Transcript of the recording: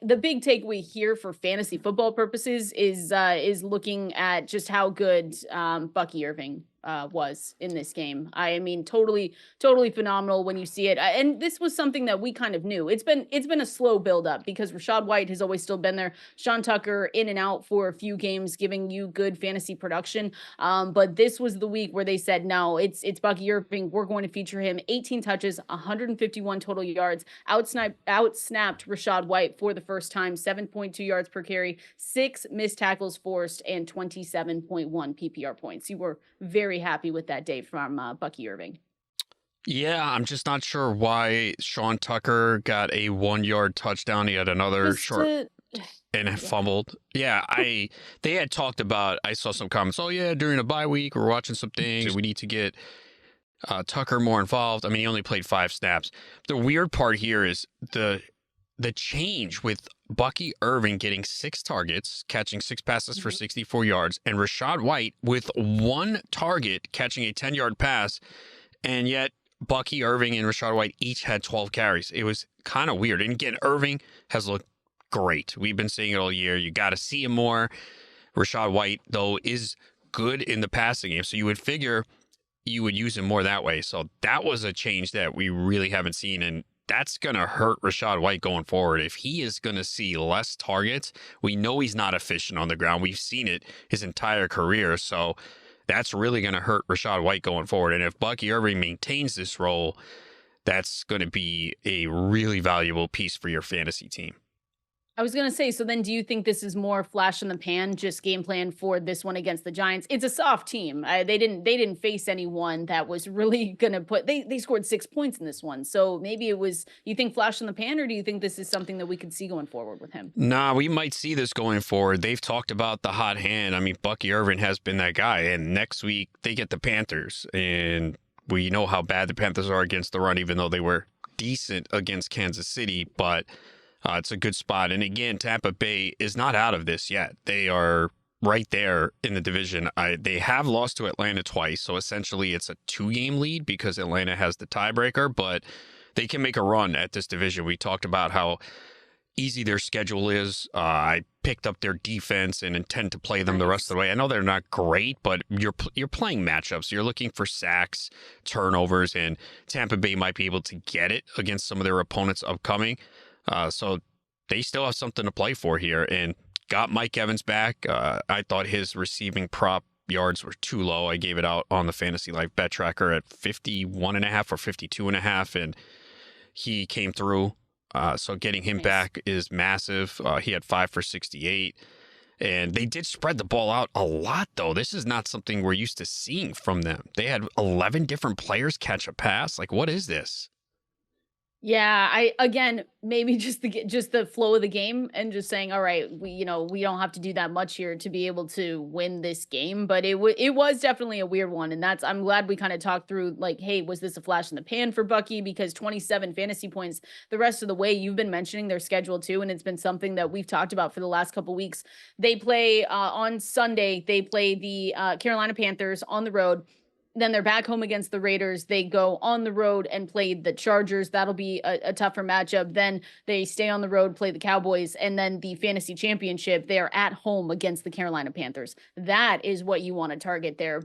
the big takeaway here for fantasy football purposes is looking at just how good Bucky Irving was in this game. I mean, totally phenomenal when you see it. And this was something that we kind of knew. It's been a slow build up because Rachaad White has always still been there. Sean Tucker in and out for a few games, giving you good fantasy production. But this was the week where they said, no, it's Bucky Irving. We're going to feature him. 18 touches, 151 total yards, outsnapped Rachaad White for the first time, 7.2 yards per carry, 6 missed tackles forced, and 27.1 PPR points. You were very happy with that day from Bucky Irving. Yeah, I'm just not sure why Sean Tucker got a 1 yard touchdown. He had another Just short to, and yeah. fumbled. Yeah, they had talked about. I saw some comments. Oh yeah, during a bye week, we're watching some things. We need to get Tucker more involved. I mean, he only played 5 snaps. The weird part here is the change with Bucky Irving getting 6 targets, catching 6 passes for Mhm. 64 yards, and Rachaad White with 1 target catching a 10-yard pass, and yet Bucky Irving and Rachaad White each had 12 carries. It was kind of weird. And again, Irving has looked great. We've been seeing it all year. You got to see him more. Rachaad White, though, is good in the passing game, so you would figure you would use him more that way. So that was a change that we really haven't seen, and that's going to hurt Rachaad White going forward. If he is going to see less targets, we know he's not efficient on the ground. We've seen it his entire career. So that's really going to hurt Rachaad White going forward. And if Bucky Irving maintains this role, that's going to be a really valuable piece for your fantasy team. I was gonna say, so then do you think this is more flash in the pan, just game plan for this one against the Giants? It's a soft team. They didn't face anyone that was really gonna put. They scored 6 points in this one, so maybe it was. You think flash in the pan, or do you think this is something that we could see going forward with him? Nah, we might see this going forward. They've talked about the hot hand. I mean, Bucky Irving has been that guy. And next week, they get the Panthers. And we know how bad the Panthers are against the run, even though they were decent against Kansas City. But it's a good spot. And again, Tampa Bay is not out of this yet. They are right there in the division. They have lost to Atlanta twice. So essentially, it's a 2-game lead because Atlanta has the tiebreaker. But they can make a run at this division. We talked about how easy their schedule is. I picked up their defense and intend to play them the rest of the way. I know they're not great, but you're playing matchups. You're looking for sacks, turnovers, and Tampa Bay might be able to get it against some of their opponents upcoming. So they still have something to play for here, and got Mike Evans back. I thought his receiving prop yards were too low. I gave it out on the Fantasy Life Bet Tracker at 51.5 or 52.5, and he came through. So getting him Nice. back is massive. He had 5 for 68. And they did spread the ball out a lot, though. This is not something we're used to seeing from them. They had 11 different players catch a pass. Like, what is this? Yeah, I again maybe just the flow of the game and just saying, all right, we don't have to do that much here to be able to win this game, but it was definitely a weird one, and I'm glad we kind of talked through like, hey, was this a flash in the pan for Bucky because 27 fantasy points the rest of the way. You've been mentioning their schedule too, and it's been something that we've talked about for the last couple weeks. They play on Sunday. They play the Carolina Panthers on the road. Then they're back home against the Raiders. They go on the road and play the Chargers. That'll be a tougher matchup. Then they stay on the road, play the Cowboys, and then the fantasy championship, they are at home against the Carolina Panthers. That is what you want to target there.